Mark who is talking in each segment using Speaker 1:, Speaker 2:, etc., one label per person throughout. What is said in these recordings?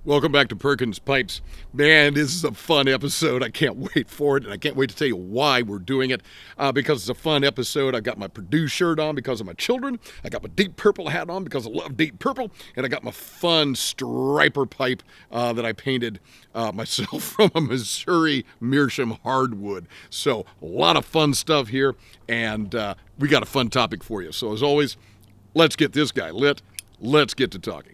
Speaker 1: Welcome back to Perkins Pipes. Man, this is a fun episode. I can't wait for it, and I can't wait to tell you why we're doing it. Because it's a fun episode. I've got my Purdue shirt on because of my children. I got my Deep Purple hat on because I love Deep Purple. And I got my fun Stryper pipe that I painted myself from a Missouri Meerschaum hardwood. So a lot of fun stuff here, and we got a fun topic for you. So as always, let's get this guy lit. Let's get to talking.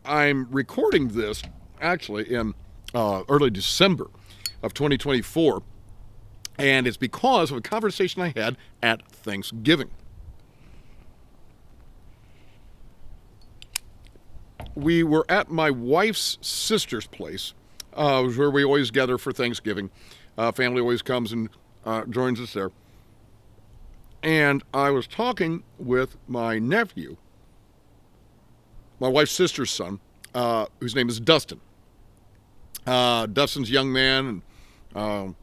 Speaker 1: I'm recording this actually in early December of 2024, and it's because of a conversation I had at Thanksgiving. We were at my wife's sister's place, where we always gather for Thanksgiving. Family always comes and joins us there. And I was talking with my nephew, my wife's sister's son, whose name is Dustin. Dustin's a young man, and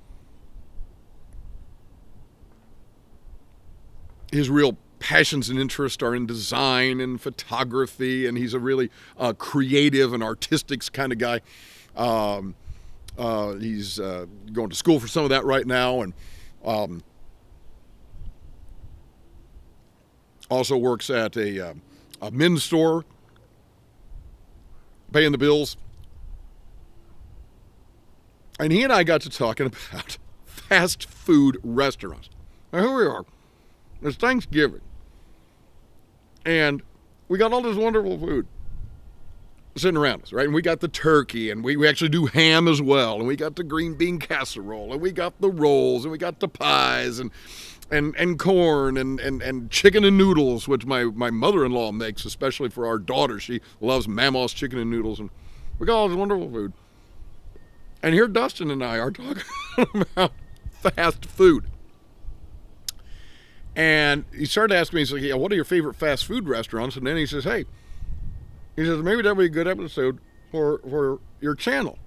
Speaker 1: his real passions and interests are in design and photography, and he's a really creative and artistic kind of guy. He's going to school for some of that right now, and also works at a men's store, paying the bills. And he and I got to talking about fast food restaurants. Now here we are. It's Thanksgiving. And we got all this wonderful food sitting around us, right? And we got the turkey, and we actually do ham as well. And we got the green bean casserole, and we got the rolls, and we got the pies, and corn, and chicken and noodles, which my mother-in-law makes, especially for our daughter. She loves Mama's chicken and noodles, and we got all this wonderful food. And here Dustin and I are talking about fast food. And he started asking me, he's like, yeah, what are your favorite fast food restaurants? And then he says, hey, maybe that would be a good episode for your channel.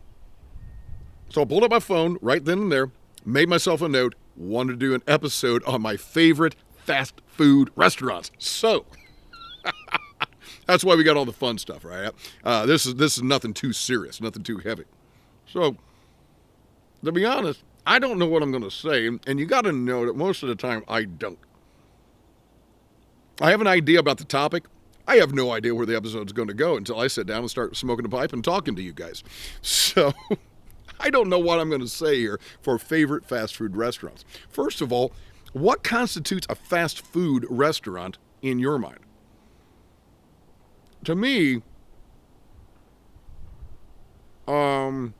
Speaker 1: So I pulled up my phone right then and there, made myself a note, wanted to do an episode on my favorite fast food restaurants. So that's why we got all the fun stuff, right? This is nothing too serious, nothing too heavy. So to be honest, I don't know what I'm going to say, and you got to know that most of the time I don't. I have an idea about the topic. I have no idea where the episode's going to go until I sit down and start smoking a pipe and talking to you guys. So I don't know what I'm going to say here for favorite fast food restaurants. First of all, what constitutes a fast food restaurant in your mind? To me, I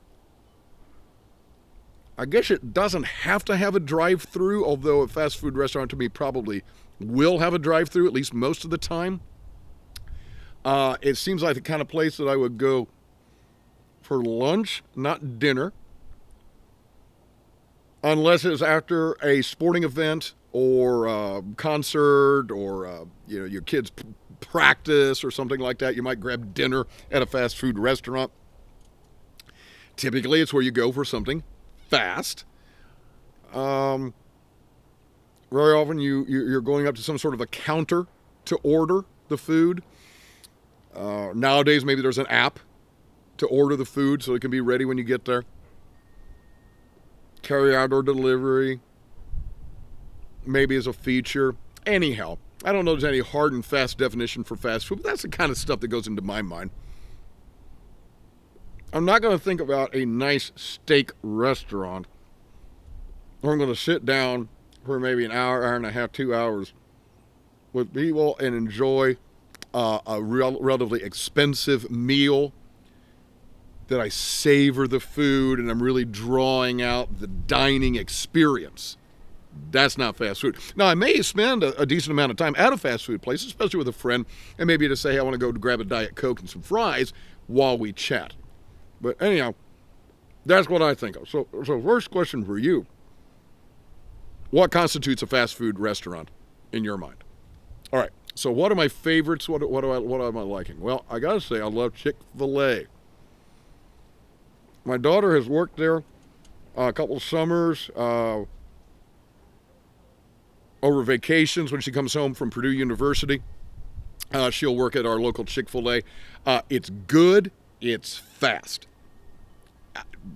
Speaker 1: guess it doesn't have to have a drive-through, although a fast food restaurant to me probably will have a drive-through, at least most of the time. It seems like the kind of place that I would go for lunch, not dinner, unless it's after a sporting event or a concert or your kids' practice or something like that. You might grab dinner at a fast food restaurant. Typically, it's where you go for something fast. Very often, you're going up to some sort of a counter to order the food. Nowadays, maybe there's an app to order the food so it can be ready when you get there. Carry out or delivery, maybe as a feature. Anyhow, I don't know if there's any hard and fast definition for fast food, but that's the kind of stuff that goes into my mind. I'm not going to think about a nice steak restaurant, or I'm going to sit down for maybe an hour and a half, 2 hours with people and enjoy a relatively expensive meal that I savor the food and I'm really drawing out the dining experience. That's not fast food. Now, I may spend a decent amount of time at a fast food place, especially with a friend, and maybe to say, hey, I want to go grab a Diet Coke and some fries while we chat. But anyhow, that's what I think of. So first question for you. What constitutes a fast food restaurant in your mind? All right. So what are my favorites? What am I liking? Well, I got to say, I love Chick-fil-A. My daughter has worked there a couple of summers. over vacations when she comes home from Purdue University. She'll work at our local Chick-fil-A. It's good. It's fast.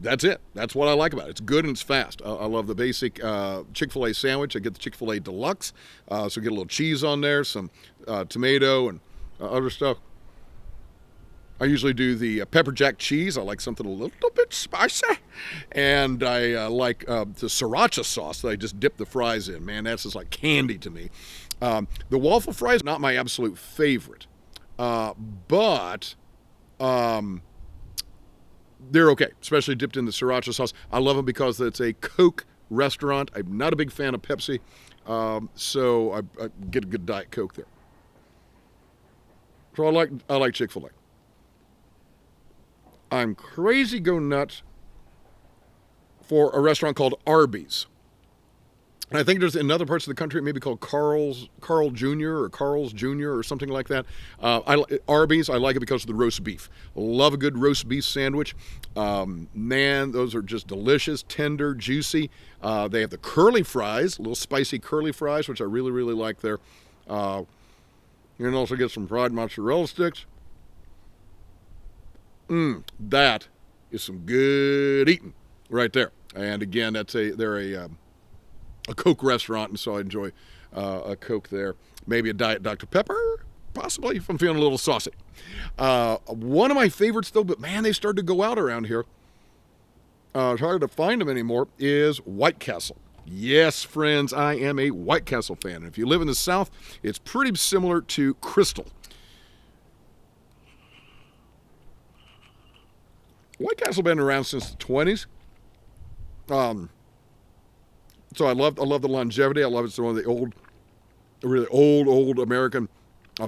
Speaker 1: That's it. That's what I like about it. It's good and it's fast. I love the basic Chick-fil-A sandwich. I get the Chick-fil-A Deluxe. So get a little cheese on there, some tomato and other stuff. I usually do the pepper jack cheese. I like something a little bit spicy. And I like the sriracha sauce that I just dip the fries in. Man, that's just like candy to me. The waffle fries, not my absolute favorite. But they're okay, especially dipped in the sriracha sauce. I love them because it's a Coke restaurant. I'm not a big fan of Pepsi. So I get a good Diet Coke there. So I like Chick-fil-A. I'm crazy go nuts for a restaurant called Arby's. And I think there's in other parts of the country it may be called Carl Jr. or Carl's Jr. or something like that. Arby's, I like it because of the roast beef. Love a good roast beef sandwich. Man, those are just delicious, tender, juicy. They have the curly fries, little spicy curly fries, which I really, really like there. You can also get some fried mozzarella sticks. That is some good eating right there. And again, they're a Coke restaurant, and so I enjoy a Coke there. Maybe a Diet Dr. Pepper, possibly, if I'm feeling a little saucy. One of my favorites, though, but man, they started to go out around here. It's hard to find them anymore, is White Castle. Yes, friends, I am a White Castle fan. And if you live in the South, it's pretty similar to Crystal. White Castle been around since the 20s. So I love the longevity. I love it's one of the really old American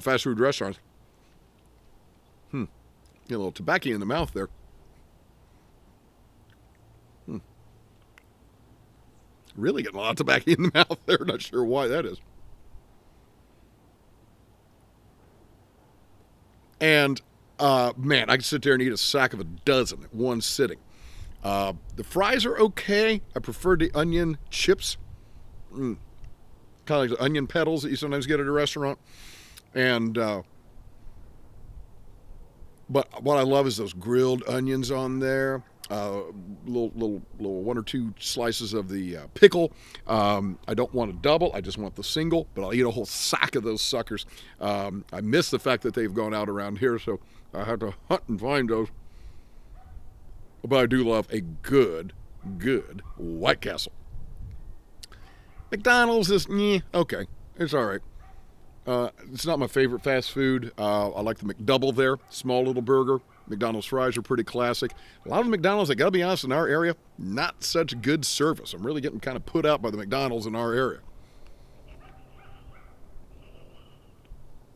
Speaker 1: fast food restaurants. Get a little tobacco in the mouth there. Really getting a lot of tobacco in the mouth there. Not sure why that is. And man, I can sit there and eat a sack of a dozen at one sitting. The fries are okay. I prefer the onion chips. Kind of like the onion petals that you sometimes get at a restaurant. And but what I love is those grilled onions on there. Little one or two slices of the pickle. I don't want a double. I just want the single. But I'll eat a whole sack of those suckers. I miss the fact that they've gone out around here, so I have to hunt and find those. But I do love a good White Castle. McDonald's is, okay. It's all right. It's not my favorite fast food. I like the McDouble there. Small little burger. McDonald's fries are pretty classic. A lot of the McDonald's, I got to be honest, in our area, not such good service. I'm really getting kind of put out by the McDonald's in our area.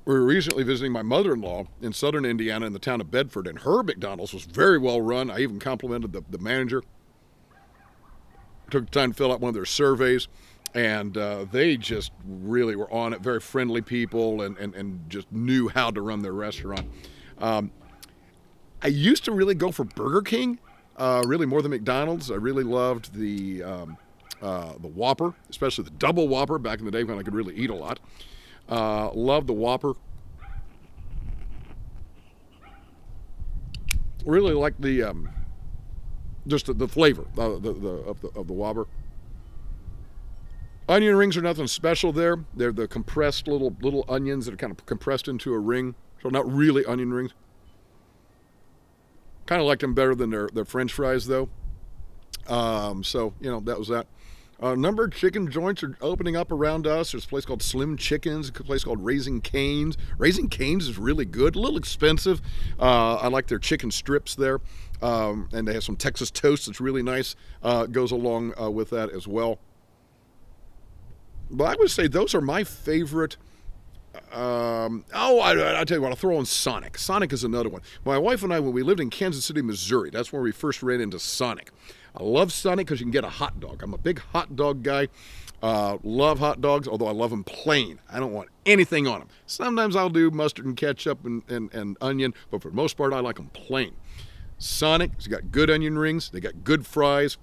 Speaker 1: We were recently visiting my mother-in-law in southern Indiana in the town of Bedford, and her McDonald's was very well run. I even complimented the manager. Took the time to fill out one of their surveys, and they just really were on it. Very friendly people and just knew how to run their restaurant. I used to really go for Burger King, really more than McDonald's. I really loved the Whopper, especially the double Whopper back in the day when I could really eat a lot. Love the Whopper. Really like the just the flavor of the Whopper. Onion rings are nothing special there. They're the compressed little onions that are kind of compressed into a ring, so not really onion rings. Kind of like them better than their French fries though. So that was that. A number of chicken joints are opening up around us. There's a place called Slim Chickens, a place called Raising Cane's. Raising Cane's is really good, a little expensive. I like their chicken strips there. And they have some Texas toast that's really nice. Goes along with that as well. But I would say those are my favorite. I'll tell you what, I'll throw in Sonic. Sonic is another one. My wife and I, when we lived in Kansas City, Missouri, that's where we first ran into Sonic. I love Sonic because you can get a hot dog. I'm a big hot dog guy. Love hot dogs, although I love them plain. I don't want anything on them. Sometimes I'll do mustard and ketchup and onion, but for the most part, I like them plain. Sonic has got good onion rings. They got good fries.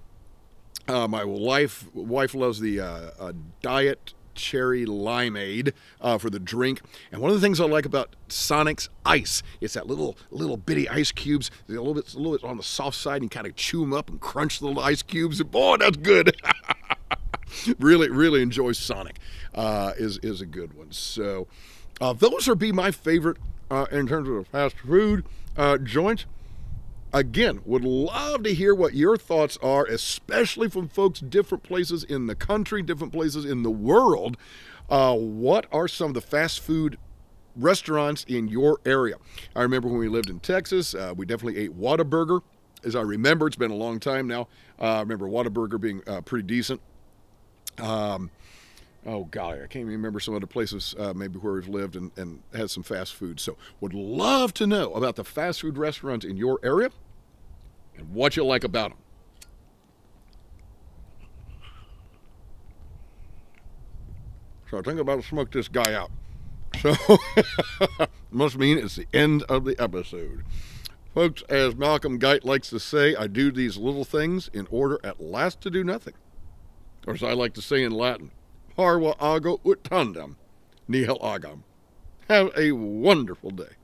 Speaker 1: My wife loves the Diet cherry limeade for the drink. And one of the things I like about Sonic's ice, it's that little bitty ice cubes. They're a little bit on the soft side, and you kind of chew them up and crunch the little ice cubes. And boy, that's good. Really enjoy Sonic. Is a good one. So those would be my favorite in terms of fast food joints. Again, would love to hear what your thoughts are, especially from folks different places in the country, different places in the world. What are some of the fast food restaurants in your area? I remember when we lived in Texas, we definitely ate Whataburger. As I remember, it's been a long time now. I remember Whataburger being pretty decent. Oh, golly, I can't even remember some other places maybe where we've lived and had some fast food. So would love to know about the fast food restaurants in your area and what you like about them. So I think I'm about to smoke this guy out. So must mean it's the end of the episode. Folks, as Malcolm Guite likes to say, I do these little things in order at last to do nothing. Or as I like to say in Latin, Parva ago ut tandem, nihil agam. Have a wonderful day.